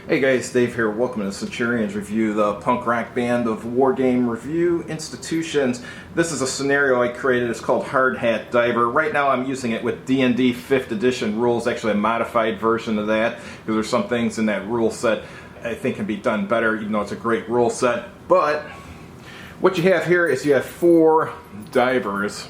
Hey guys, Dave here. Welcome to Centurions Review, the punk rock band of wargame review institutions. This is a scenario I created. It's called Hard Hat Diver. Right now I'm using it with D&D 5th edition rules, actually a modified version of that, because there's some things in that rule set I think can be done better, even though it's a great rule set. But what you have here is you have 4 divers.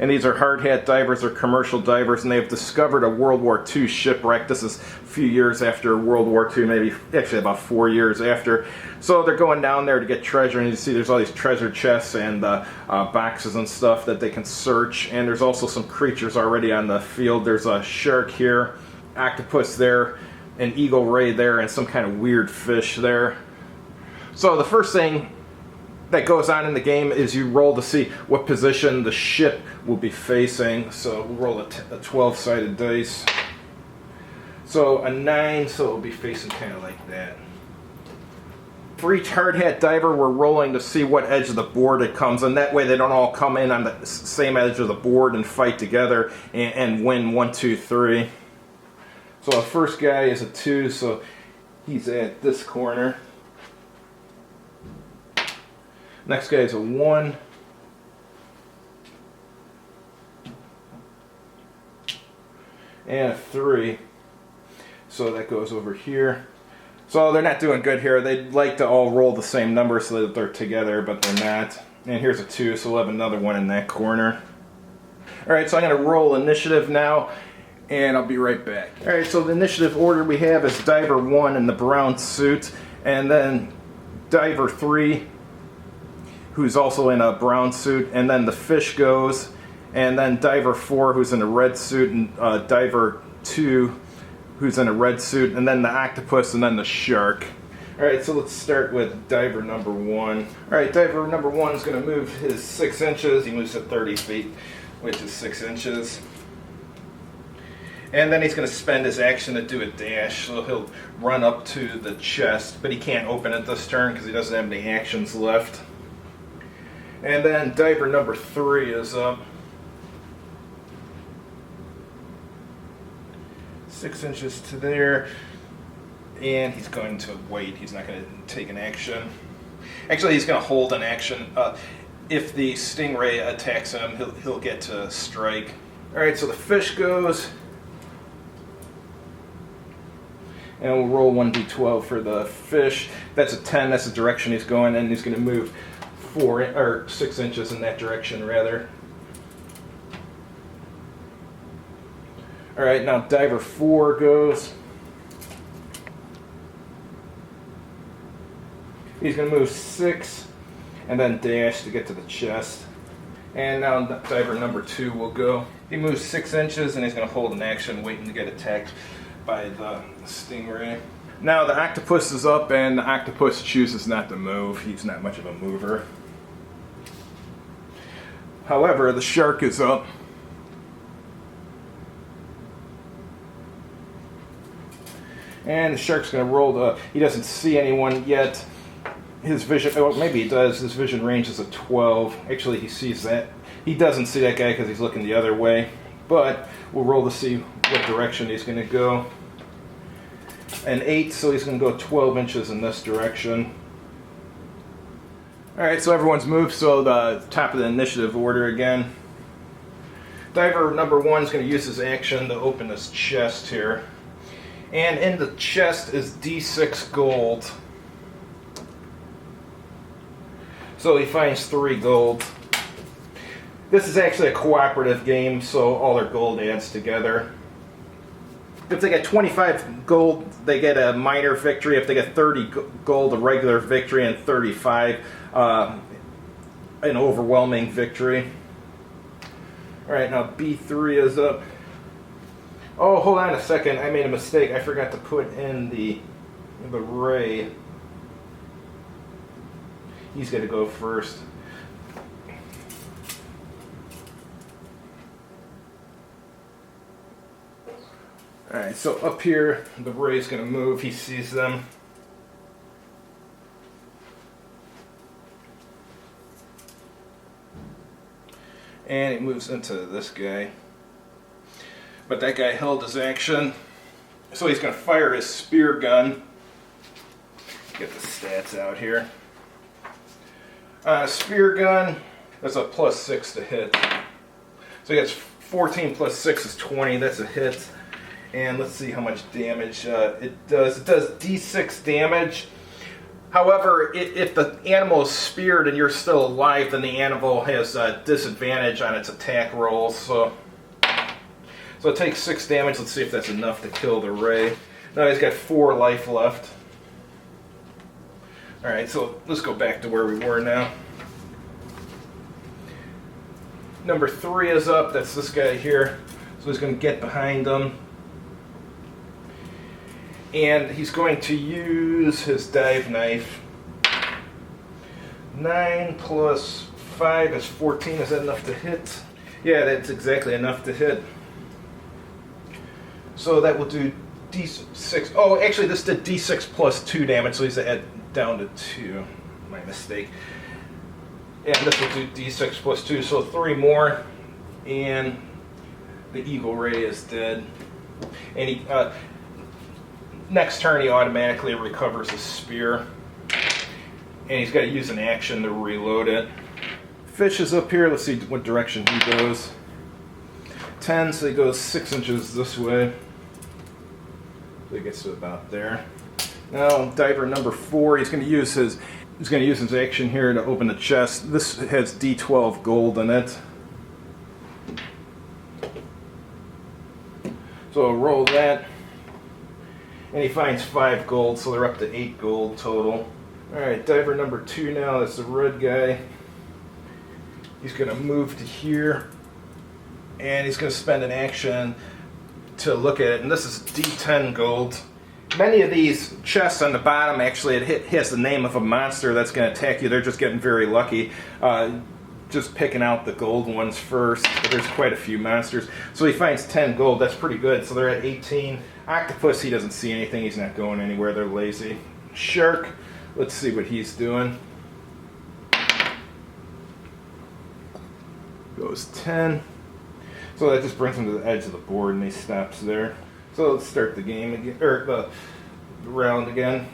And these are hard hat divers or commercial divers, and they've discovered a World War II shipwreck. This is a few years after World War II, maybe actually about 4 years after. So they're going down there to get treasure, and you see there's all these treasure chests and boxes and stuff that they can search. And there's also some creatures already on the field. There's a shark here, octopus there, an eagle ray there, and some kind of weird fish there. So the first thing that goes on in the game is you roll to see what position the ship will be facing. So we'll roll a 12-sided dice. So a 9, so it'll be facing kind of like that. For each hard hat diver, we're rolling to see what edge of the board it comes, and that way they don't all come in on the same edge of the board and fight together and win 1, 2, 3. So the first guy is a 2, so he's at this corner. Next guy is a 1. And a 3. So that goes over here. So they're not doing good here. They'd like to all roll the same number so that they're together, but they're not. And here's a 2, so we'll have another 1 in that corner. Alright, so I'm going to roll initiative now, and I'll be right back. Alright, so the initiative order we have is Diver 1 in the brown suit, and then Diver 3, who's also in a brown suit, and then the fish goes, and then Diver 4, who's in a red suit, and Diver 2, who's in a red suit, and then the octopus, and then the shark. Alright, so let's start with Diver number 1. Alright, Diver number 1 is going to move his 6 inches. He moves at 30 feet, which is 6 inches. And then he's going to spend his action to do a dash, so he'll run up to the chest, but he can't open it this turn because he doesn't have any actions left. And then diver number 3 is up. 6 inches to there. And he's going to wait. He's not going to take an action. Actually, he's going to hold an action. If the stingray attacks him, he'll get to strike. Alright, so the fish goes. And we'll roll 1d12 for the fish. That's a 10. That's the direction he's going in. He's going to move 6 inches in that direction, rather. Alright, now diver 4 goes. He's going to move 6 and then dash to get to the chest. And now diver number 2 will go. He moves 6 inches and he's going to hold an action waiting to get attacked by the stingray. Now the octopus is up, and the octopus chooses not to move. He's not much of a mover. However, the shark is up. And the shark's going to roll he doesn't see anyone yet. His vision, well, maybe he does. His vision range is a 12. Actually, he sees that. He doesn't see that guy because he's looking the other way. But we'll roll to see what direction he's going to go. An 8, so he's going to go 12 inches in this direction. Alright, so everyone's moved, so the top of the initiative order again. Diver number 1 is going to use his action to open this chest here. And in the chest is D6 gold. So he finds 3 gold. This is actually a cooperative game, so all their gold adds together. If they get 25 gold, they get a minor victory. If they get 30 gold, a regular victory, and 35, an overwhelming victory. Alright, now B3 is up. Oh, hold on a second. I made a mistake. I forgot to put in the ray. He's got to go first. Alright, so up here, the ray's going to move. He sees them. And it moves into this guy. But that guy held his action. So he's going to fire his spear gun. Get the stats out here. Spear gun, that's a +6 to hit. So he gets 14 plus 6 is 20, that's a hit. And let's see how much damage it does. It does D6 damage. However, if the animal is speared and you're still alive, then the animal has a disadvantage on its attack rolls. So it takes 6 damage. Let's see if that's enough to kill the ray. Now he's got 4 life left. Alright, so let's go back to where we were now. Number 3 is up. That's this guy here. So he's going to get behind him. And he's going to use his dive knife. 9 plus 5 is 14. Is that enough to hit? Yeah, that's exactly enough to hit. So that will do D6. Oh, actually, this did D6 plus 2 damage, so he's down to 2. My mistake. And this will do D6 plus 2, so 3 more. And the eagle ray is dead. And he, next turn, he automatically recovers his spear. And he's got to use an action to reload it. Fish is up here. Let's see what direction he goes. 10, so he goes 6 inches this way. So he gets to about there. Now, diver number 4, he's going to use his action here to open the chest. This has D12 gold in it. So I'll roll that. And he finds 5 gold, so they're up to 8 gold total. Alright, diver number 2 now, that's the red guy. He's going to move to here. And he's going to spend an action to look at it. And this is D10 gold. Many of these chests on the bottom, actually, it has the name of a monster that's going to attack you. They're just getting very lucky. Just picking out the gold ones first. But there's quite a few monsters. So he finds 10 gold. That's pretty good. So they're at 18. Octopus, he doesn't see anything. He's not going anywhere. They're lazy. Shark, let's see what he's doing. Goes 10. So that just brings him to the edge of the board and he stops there. So let's start the game again, or the round again.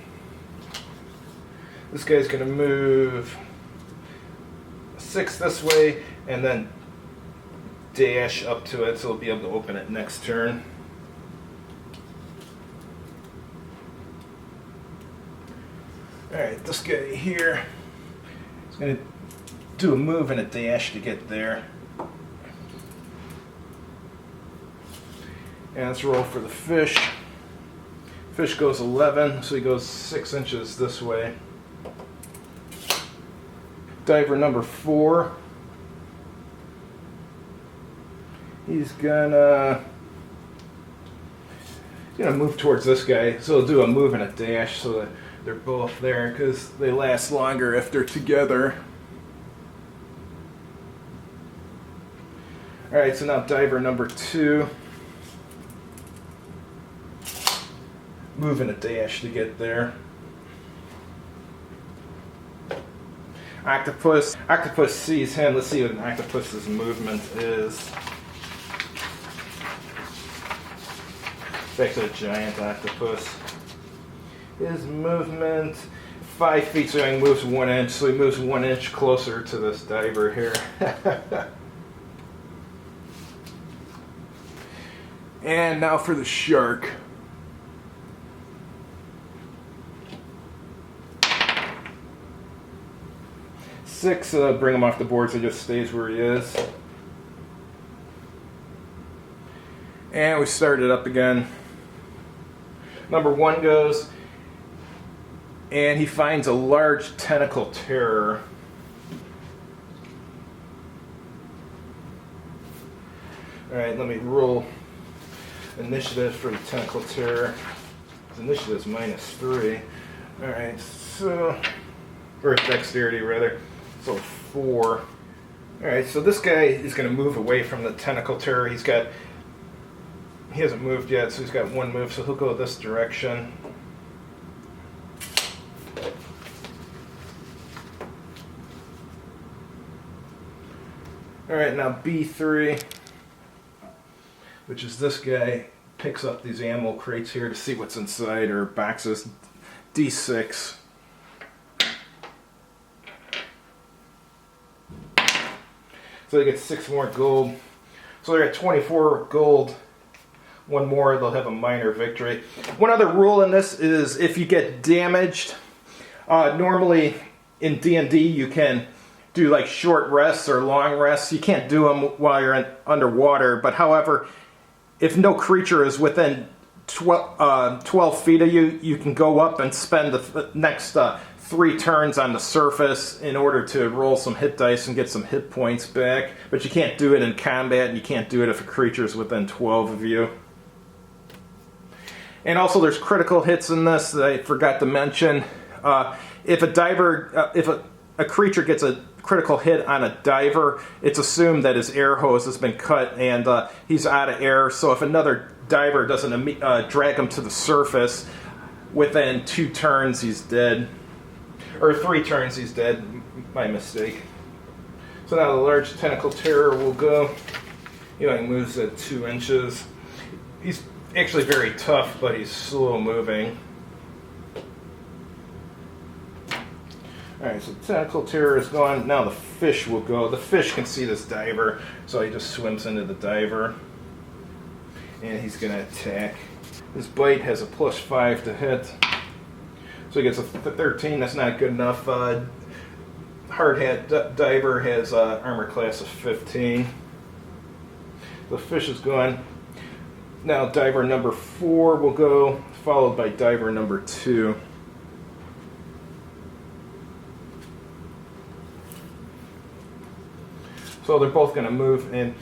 This guy's going to move 6 this way and then dash up to it so he'll be able to open it next turn. Alright, this guy here is going to do a move and a dash to get there. And let's roll for the fish. Fish goes 11, so he goes 6 inches this way. Diver number 4. He's gonna move towards this guy, so he'll do a move and a dash so that they're both there because they last longer if they're together. Alright, so now diver number 2. Move and a dash to get there. Octopus. Octopus sees him. Let's see what an octopus's movement is. It's actually a giant octopus. His movement, 5 feet, so he moves 1 inch. So he moves 1 inch closer to this diver here. And now for the shark. Six, bring him off the board so he just stays where he is. And we start it up again. Number 1 goes, and he finds a large tentacle terror. Alright, let me roll initiative for the tentacle terror. His initiative is -3. Alright, so, or dexterity rather. So 4. Alright, so this guy is going to move away from the tentacle terror. He hasn't moved yet, so he's got 1 move, so he'll go this direction. Alright, now B3, which is this guy, picks up these animal crates here to see what's inside, or boxes. D6. So they get 6 more gold. So they're at 24 gold. One more, they'll have a minor victory. One other rule in this is if you get damaged, normally in D&D you can do like short rests or long rests. You can't do them while you're underwater, but however, if no creature is within 12 feet of you, you can go up and spend the next 3 turns on the surface in order to roll some hit dice and get some hit points back. But you can't do it in combat, and you can't do it if a creature is within 12 of you. And also there's critical hits in this that I forgot to mention. If a creature gets a critical hit on a diver, it's assumed that his air hose has been cut and he's out of air. So if another diver doesn't drag him to the surface, within 2 turns he's dead. Or 3 turns he's dead. My mistake. So now the large tentacle terror will go. He only moves at 2 inches. He's actually very tough, but he's slow moving. Alright, so tentacle terror is gone. Now the fish will go. The fish can see this diver, so he just swims into the diver. And he's going to attack. His bite has a +5 to hit. So he gets a 13. That's not good enough. Hard hat diver has armor class of 15. The fish is gone. Now diver number 4 will go, followed by diver number 2. So they're both going to move and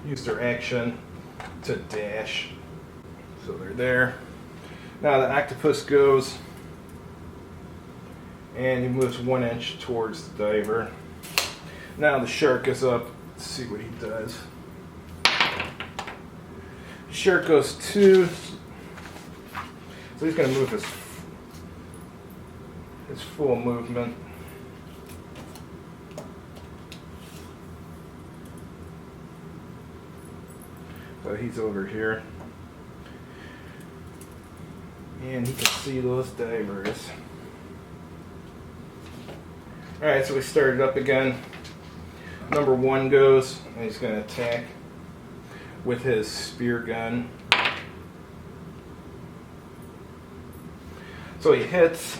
use their action to dash. So they're there. Now the octopus goes and he moves 1 inch towards the diver. Now the shark is up. Let's see what he does. Shark goes 2. So he's going to move his full movement. So he's over here. And he can see those divers. Alright, so we started up again. Number 1 goes, and he's going to attack with his spear gun. So he hits.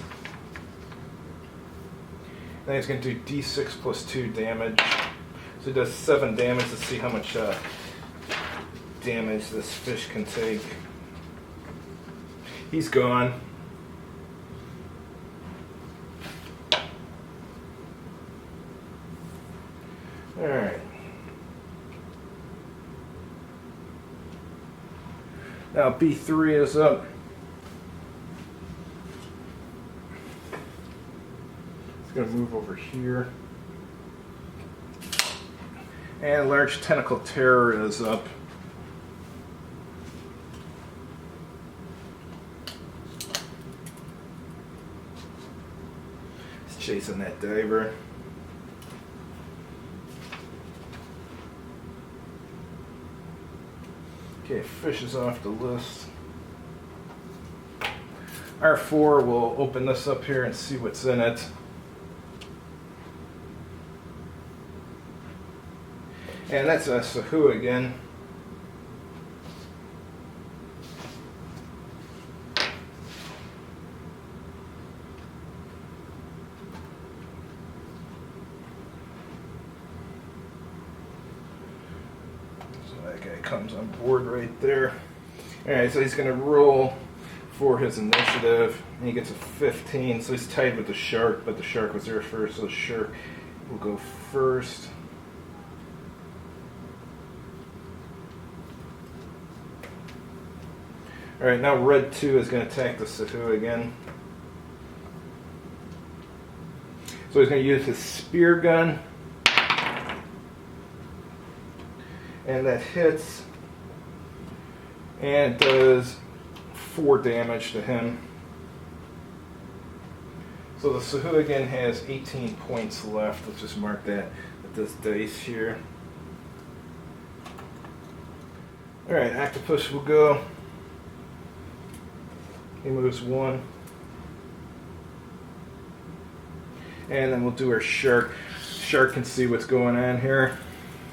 Then he's going to do d6 + 2 damage. So he does 7 damage. Let's see how much damage this fish can take. He's gone. Alright. Now B3 is up. It's going to move over here. And large tentacle terror is up. It's chasing that diver. Okay, fish is off the list. R4 will open this up here and see what's in it. And that's a Sahu again. That guy comes on board right there. Alright, so he's going to roll for his initiative, and he gets a 15, so he's tied with the shark, but the shark was there first, so the shark will go first. Alright, now red 2 is going to attack the Sahu again. So he's going to use his spear gun. And that hits, and it does 4 damage to him. So the Sahuagin has 18 points left. Let's just mark that with this dice here. Alright, octopus will go. He moves 1. And then we'll do our shark. Shark can see what's going on here.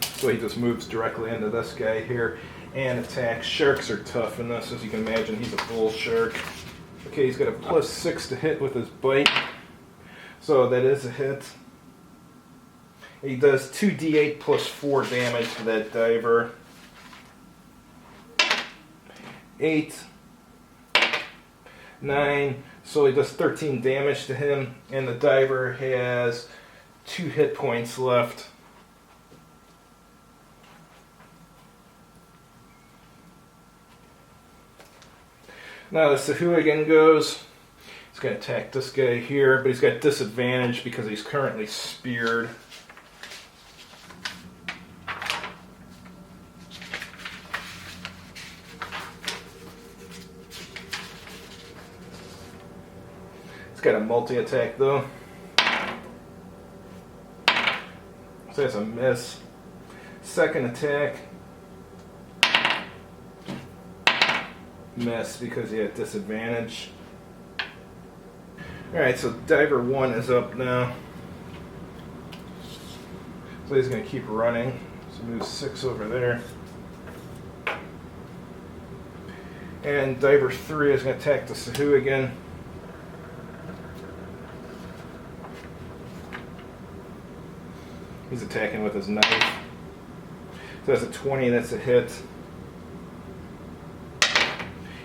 So he just moves directly into this guy here and attacks. Sharks are tough in this, as you can imagine. He's a bull shark. Okay, he's got a +6 to hit with his bite. So that is a hit. He does 2d8 plus 4 damage to that diver. 8, 9, so he does 13 damage to him, and the diver has 2 hit points left. Now the Sahuagin goes. He's going to attack this guy here, but he's got disadvantage because he's currently speared. He's got a multi-attack though. So that's a miss. Second attack. Miss because he had disadvantage. Alright, so Diver 1 is up now. So he's going to keep running. So move 6 over there. And Diver 3 is going to attack the Sahuagin. He's attacking with his knife. So that's a 20, that's a hit.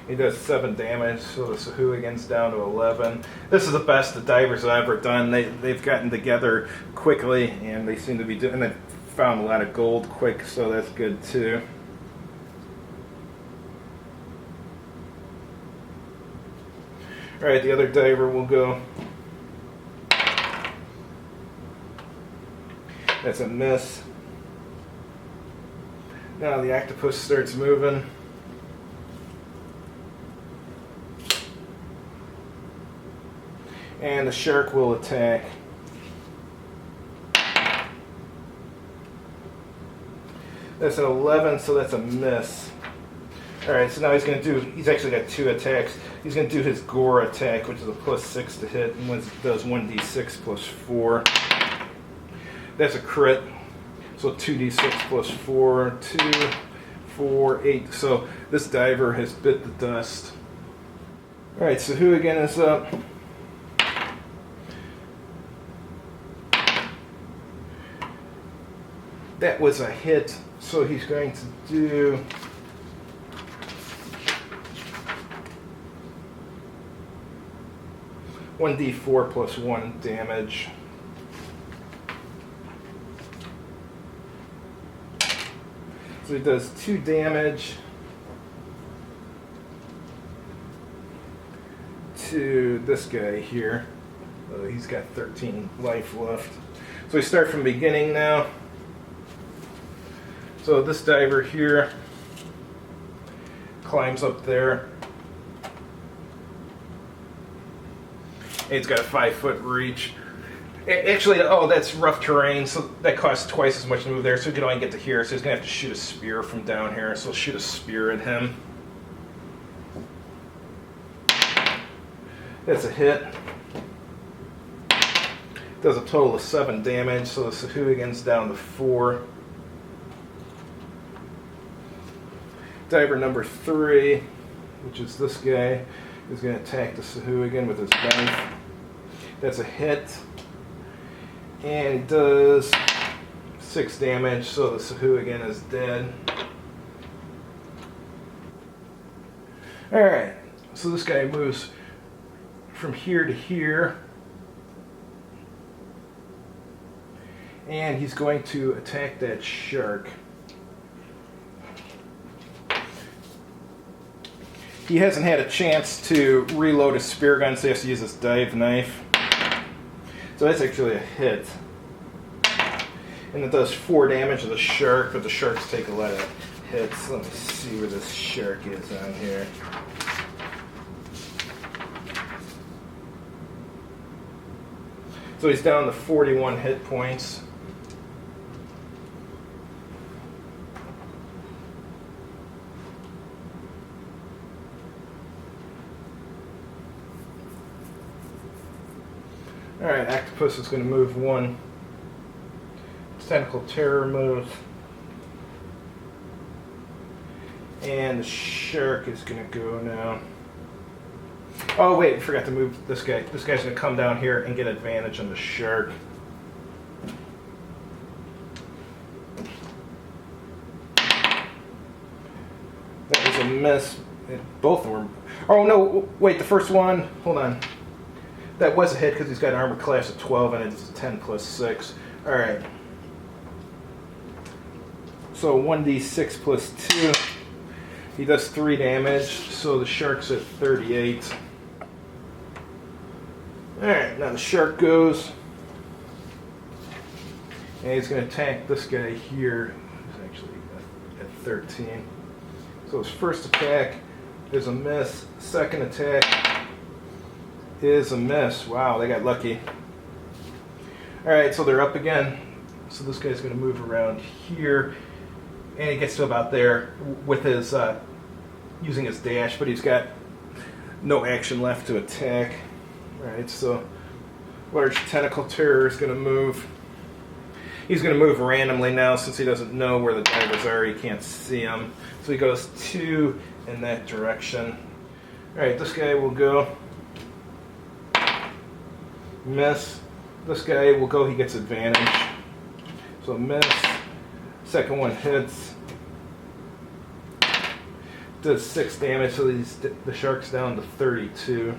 He does 7 damage, so the Sahuagin's down to 11. This is the best the divers have ever done. They've gotten together quickly, and they seem to be doing. And they found a lot of gold quick, so that's good too. All right, the other diver will go. That's a miss. Now the octopus starts moving. And the shark will attack. That's an 11, so that's a miss. Alright, so now he's actually got 2 attacks. He's going to do his gore attack, which is a +6 to hit, and does 1d6 plus 4. That's a crit. So 2d6 plus 4, 2, 4, 8. So this diver has bit the dust. Alright, so who again is up? That was a hit, so he's going to do (1d4 plus 1) damage. So he does 2 damage to this guy here. He's got 13 life left. So we start from the beginning now. So this diver here climbs up there. He's got a 5-foot reach. Actually, oh, that's rough terrain, so that costs twice as much to move there, so he can only get to here, so he's going to have to shoot a spear from down here, so he'll shoot a spear at him. That's a hit. Does a total of 7 damage, so the Sahuagin's down to 4. Diver number 3, which is this guy, is going to attack the Sahuagin with his knife. That's a hit. And he does 6 damage, so the Sahuagin is dead. Alright, so this guy moves from here to here. And he's going to attack that shark. He hasn't had a chance to reload his spear gun, so he has to use his dive knife. So that's actually a hit. And it does 4 damage to the shark, but the sharks take a lot of hits. Let me see where this shark is on here. So he's down to 41 hit points. Alright, octopus is going to move one. Tentacle terror moves. And the shark is going to go now. Oh wait, I forgot to move this guy. This guy's going to come down here and get advantage on the shark. That was a miss. Both of them were... Oh no, wait, the first one, hold on. That was a hit because he's got an armor class of 12 and it's 10 plus 6. Alright. So 1d6 plus 2. He does 3 damage, so the shark's at 38. Alright, now the shark goes. And he's going to attack this guy here. He's actually at 13. So his first attack is a miss. Second attack is a miss. Wow, they got lucky. Alright, so they're up again. So this guy's going to move around here. And he gets to about there with his, using his dash, but he's got no action left to attack. Alright, so large tentacle terror is going to move. He's going to move randomly now since he doesn't know where the divers are. He can't see them. So he goes 2 in that direction. Alright, this guy will go. Miss. This guy will go, he gets advantage. So miss. Second one hits. Does 6 damage, so the shark's down to 32.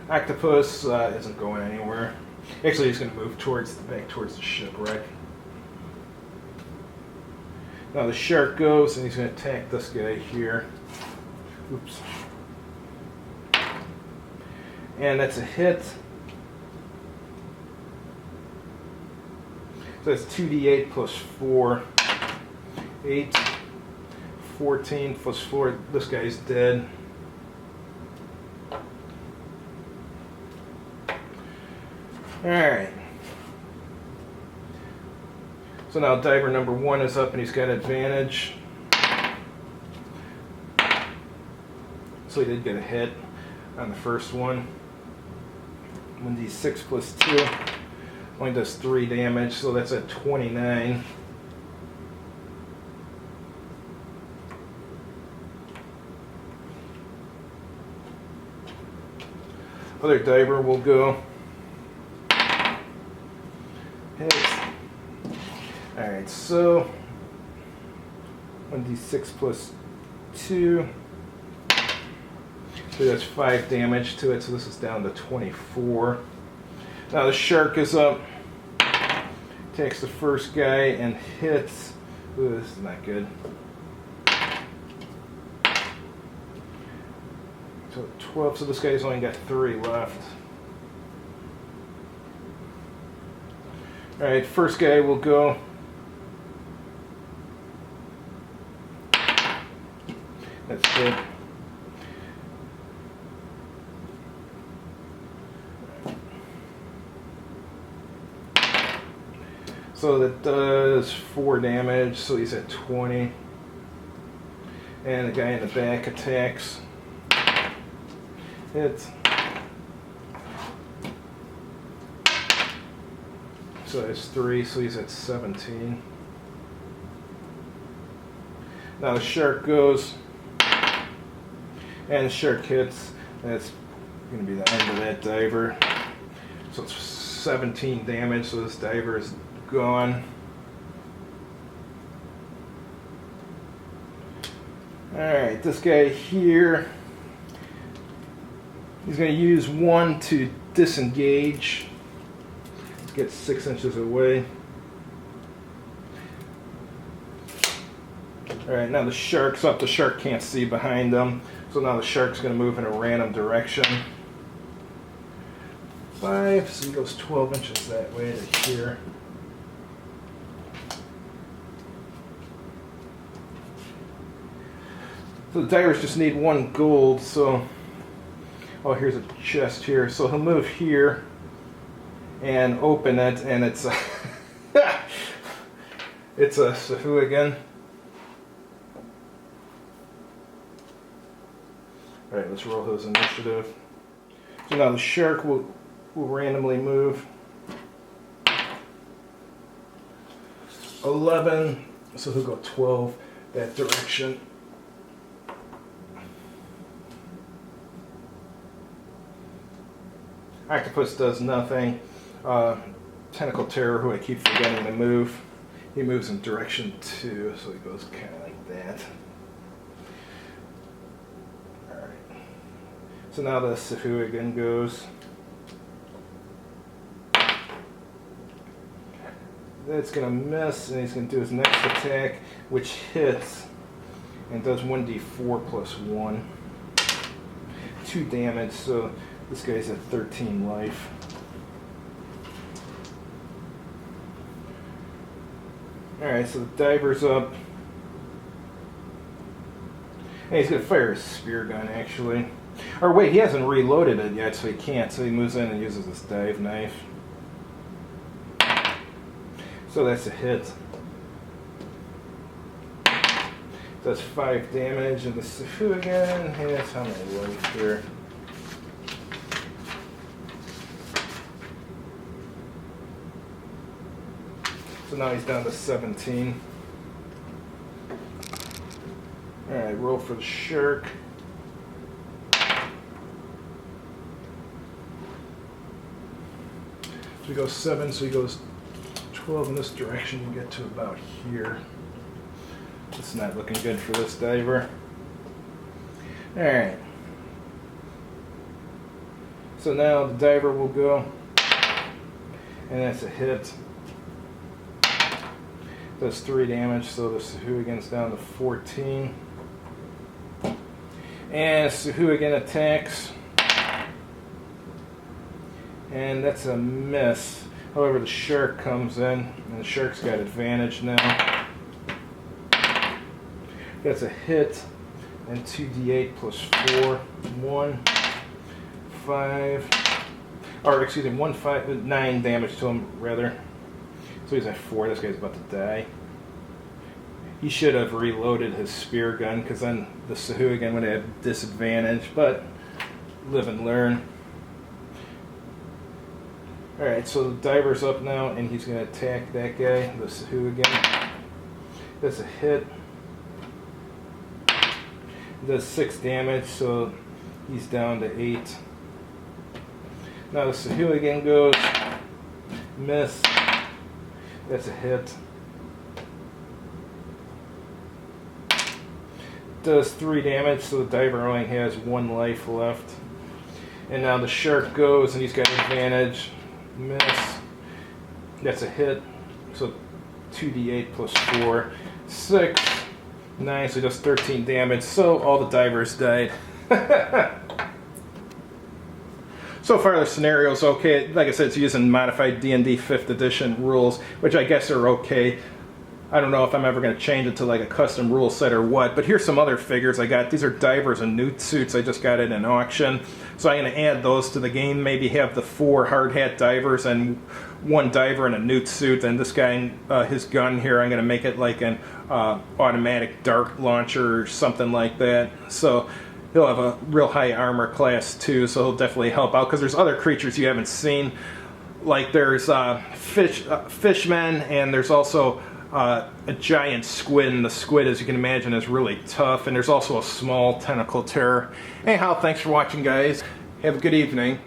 Octopus isn't going anywhere. Actually, he's going to move back towards the shipwreck. Now the shark goes, and he's going to attack this guy here. Oops. And that's a hit. So that's 2d8 plus 4. 8. 14 plus 4. This guy's dead. Alright. So now diver number 1 is up and he's got advantage. So he did get a hit on the first one. 1d6 plus 2. Only does 3 damage, so that's at 29. Other diver will go. Hits. Alright, so 1d6 plus 2. So that's 5 damage to it, so this is down to 24. Now the shark is up. Takes the first guy and hits. Ooh, this is not good. So 12, so this guy's only got 3 left. Alright, first guy will go. That's good. So that does 4 damage, so he's at 20. And the guy in the back attacks. Hits. So that's 3, so he's at 17. Now the shark goes. And the shark hits. That's going to be the end of that diver. So it's 17 damage, so this diver is gone. Alright, this guy here, he's going to use 1 to disengage. Let's get 6 inches away. Alright, now the shark's up. The shark can't see behind him. So now the shark's going to move in a random direction. 5, so he goes 12 inches that way to here. So the divers just need 1 gold, so... Oh, here's a chest here. So he'll move here and open it, and it's a... it's a Sahu again. Alright, let's roll his initiative. So now the shark will randomly move. 11, so he'll go 12 that direction. Octopus does nothing. Tentacle Terror, who I keep forgetting to move, he moves in direction 2, so he goes kind of like that. Alright. So now the Sahu again goes. That's going to miss, and he's going to do his next attack, which hits and does 1d4 plus 1. 2 damage, so this guy's at 13 life. Alright, so the diver's up. And he's going to fire his spear gun, actually. Or wait, he hasn't reloaded it yet, so he can't. So he moves in and uses this dive knife. So that's a hit. Does 5 damage, and the Sahu again has how many life here? So now he's down to 17. Alright, roll for the shark. So he goes 7, so he goes 12 in this direction, you get to about here. It's not looking good for this diver. Alright. So now the diver will go, and that's a hit. Does 3 damage, so the Sahu again's down to 14. And Sahu again attacks. And that's a miss. However, the shark comes in, and the shark's got advantage now. That's a hit, and 2d8 plus 4, 1, 5, or excuse me, 9 damage to him, rather. So he's at 4, this guy's about to die. He should have reloaded his spear gun, because then the Sahu again would have disadvantage, but live and learn. Alright, so the diver's up now, and he's going to attack that guy, the Sahu again. That's a hit. It does 6 damage, so he's down to 8. Now the Sahu again goes. Miss. That's a hit. Does 3 damage, so the diver only has 1 life left. And now the shark goes, and he's got advantage. Miss. That's a hit. So 2d8 plus 4. 6. 9, so he does 13 damage. So all the divers died. So far the scenario's okay. Like I said, it's using Modified D&D 5th edition rules, which I guess are okay. I don't know if I'm ever going to change it to like a custom rule set or what, but here's some other figures I got. These are divers and newt suits. I just got it in auction. So I'm going to add those to the game. Maybe have the 4 hard hat divers and 1 diver in a newt suit. And this guy, his gun here, I'm going to make it like an automatic dart launcher or something like that. So he'll have a real high armor class too, so he'll definitely help out, because there's other creatures you haven't seen. Like there's fishmen, and there's also a giant squid, and the squid, as you can imagine, is really tough. And there's also a small tentacle terror. Anyhow, thanks for watching, guys. Have a good evening.